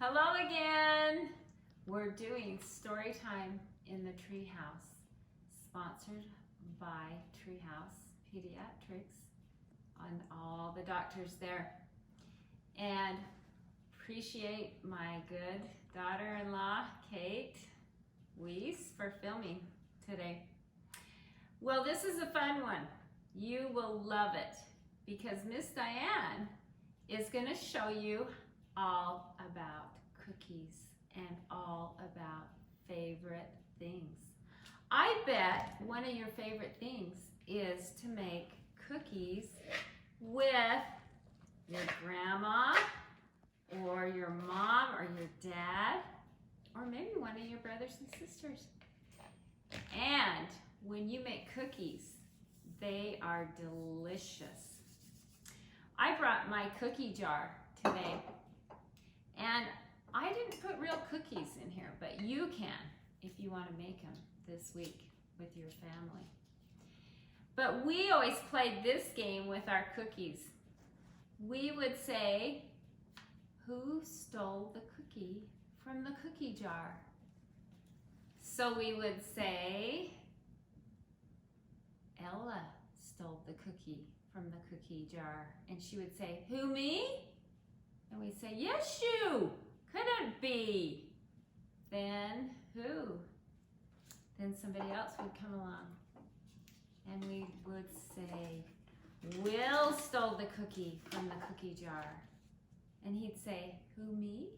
Hello again. We're doing story time in the Treehouse, sponsored by Treehouse Pediatrics and all the doctors there. And appreciate my good daughter-in-law, Kate Weiss, for filming today. Well, this is a fun one. You will love it because Miss Diane is going to show you all about cookies and all about favorite things. I bet one of your favorite things is to make cookies with your grandma or your mom or your dad or maybe one of your brothers and sisters. And when you make cookies, they are delicious. I brought my cookie jar today. And I didn't put real cookies in here, but you can if you want to make them this week with your family. But we always played this game with our cookies. We would say, who stole the cookie from the cookie jar? So we would say, Ella stole the cookie from the cookie jar. And she would say, who, me? And we'd say, yes, you. Couldn't be. Then who? Then somebody else would come along. And we would say, Will stole the cookie from the cookie jar. And he'd say, who, me?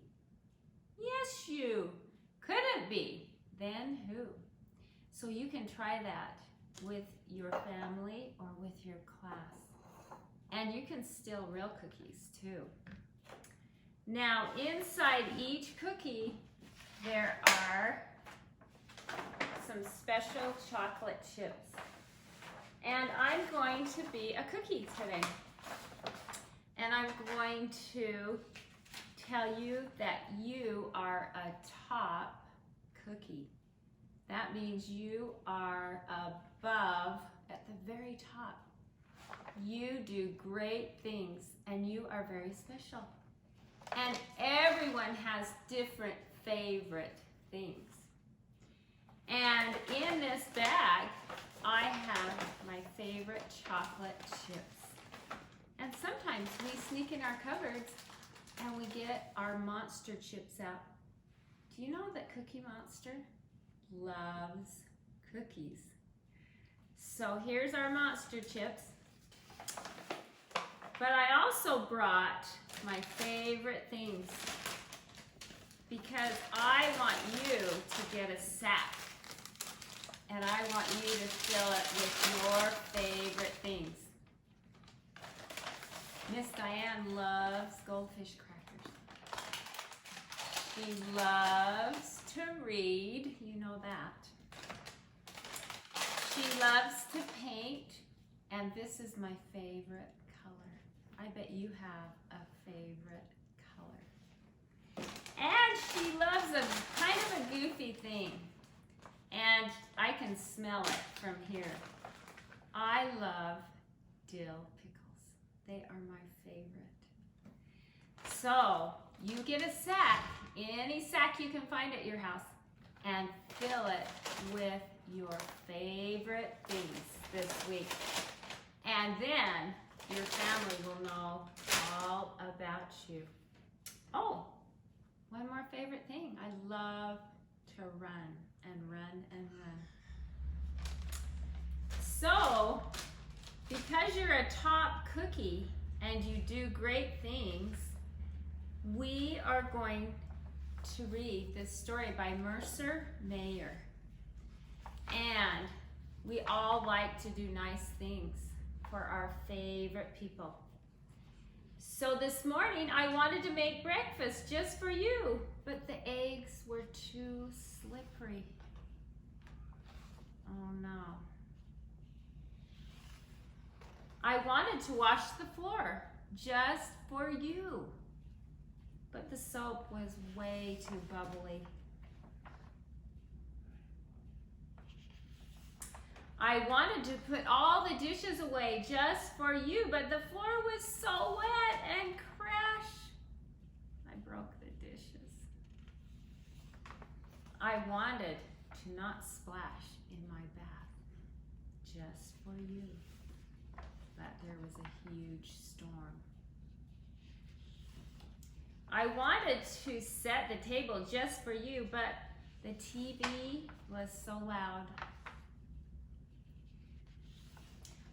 Yes, you. Couldn't be. Then who? So you can try that with your family or with your class. And you can steal real cookies too. Now, inside each cookie, there are some special chocolate chips. And I'm going to be a cookie today. And I'm going to tell you that you are a top cookie. That means you are above at the very top. You do great things and you are very special. And everyone has different favorite things. And in this bag, I have my favorite chocolate chips. And sometimes we sneak in our cupboards and we get our Monster chips out. Do you know that Cookie Monster loves cookies? So here's our Monster chips. But I also brought my favorite things because I want you to get a sack and I want you to fill it with your favorite things. Miss Diane loves goldfish crackers. She loves to read, you know that. She loves to paint, and this is my favorite color. I bet you have a favorite color. And she loves a kind of a goofy thing. And I can smell it from here. I love dill pickles. They are my favorite. So you get a sack, any sack you can find at your house, and fill it with your favorite things this week. And then your family will know all about you. Oh, one more favorite thing. I love to run and run and run. So, because you're a top cookie and you do great things, we are going to read this story by Mercer Mayer. And we all like to do nice things for our favorite people. So this morning I wanted to make breakfast just for you, but the eggs were too slippery. Oh no. I wanted to wash the floor just for you, but the soap was way too bubbly. I wanted to put all the dishes away just for you, but the floor was so wet and crashed. I broke the dishes. I wanted to not splash in my bath just for you, but there was a huge storm. I wanted to set the table just for you, but the TV was so loud.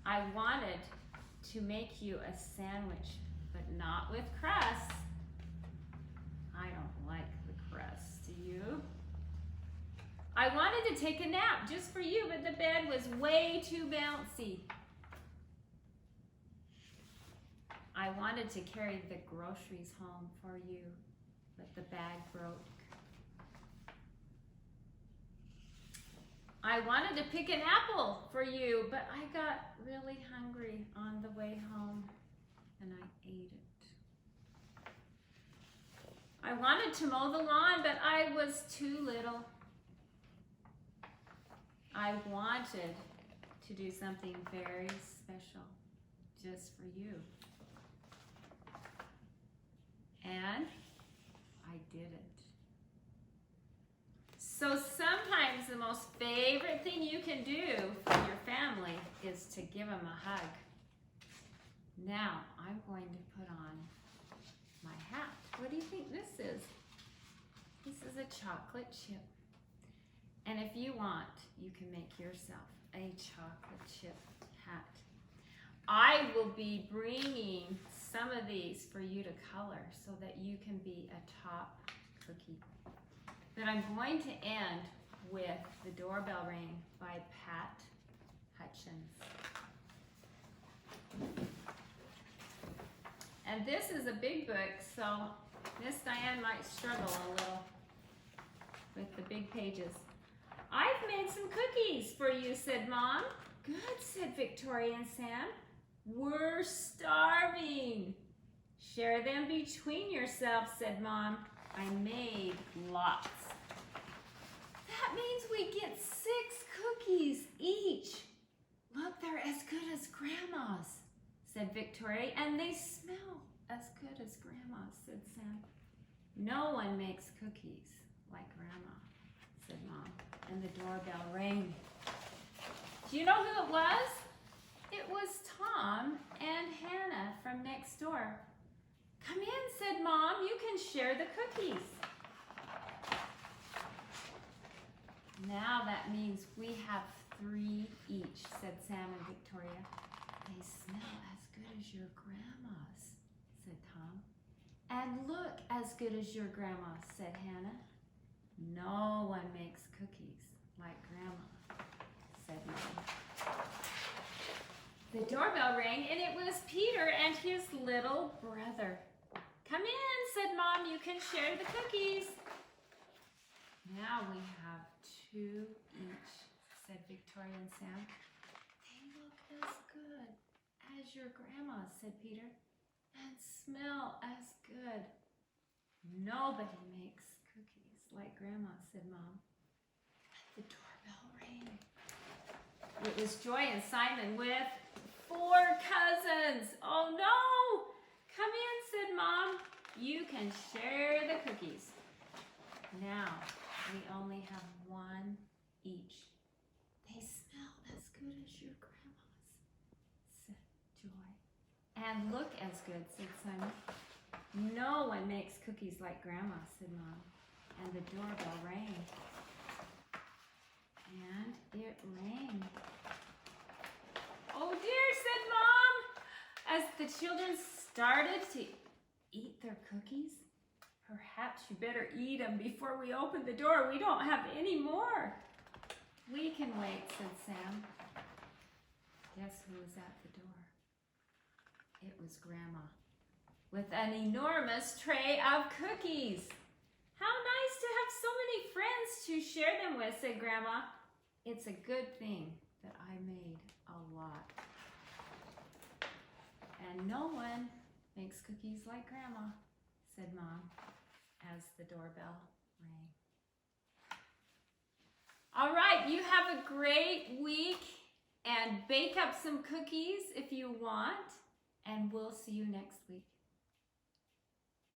I wanted to make you a sandwich, but not with crust. I don't like the crust, do you? I wanted to take a nap just for you, but the bed was way too bouncy. I wanted to carry the groceries home for you, but the bag broke. I wanted to pick an apple for you, but I got really hungry on the way home and I ate it. I wanted to mow the lawn, but I was too little. I wanted to do something very special just for you. And I didn't. So sometimes the most favorite thing you can do for your family is to give them a hug. Now I'm going to put on my hat. What do you think this is? This is a chocolate chip. And if you want, you can make yourself a chocolate chip hat. I will be bringing some of these for you to color so that you can be a top cookie. But I'm going to end with The Doorbell Ring by Pat Hutchins. And this is a big book, so Miss Diane might struggle a little with the big pages. I've made some cookies for you, said Mom. Good, said Victoria and Sam. We're starving. Share them between yourselves, said Mom. I made lots. That means we get 6 cookies each. Look, they're as good as Grandma's, said Victoria, and they smell as good as Grandma's, said Sam. No one makes cookies like Grandma, said Mom, and the doorbell rang. Do you know who it was? It was Tom and Hannah from next door. Come in, said Mom, you can share the cookies. Now that means we have 3 each, said Sam and Victoria. They smell as good as your Grandma's, said Tom. And look as good as your Grandma, said Hannah. No one makes cookies like Grandma, said Mom. The doorbell rang and it was Peter and his little brother. Come in, said Mom, you can share the cookies. Now we have 2 each, said Victoria and Sam. They look as good as your Grandma's, said Peter, and smell as good. Nobody makes cookies like Grandma, said Mom. The doorbell rang. It was Joy and Simon with 4 cousins. Oh no! Come in, said Mom. You can share the cookies. Now, we only have 1 each. They smell as good as your Grandma's, said Joy. And look as good, said Simon. No one makes cookies like Grandma, said Mom. And the doorbell rang. And it rang. Oh dear, said Mom, as the children started to eat their cookies. Perhaps you better eat them before we open the door. We don't have any more. We can wait, said Sam. Guess who was at the door? It was Grandma, with an enormous tray of cookies. How nice to have so many friends to share them with, said Grandma. It's a good thing that I made a lot. And no one makes cookies like Grandma, said Mom, as the doorbell rang. All right, you have a great week and bake up some cookies if you want, and we'll see you next week.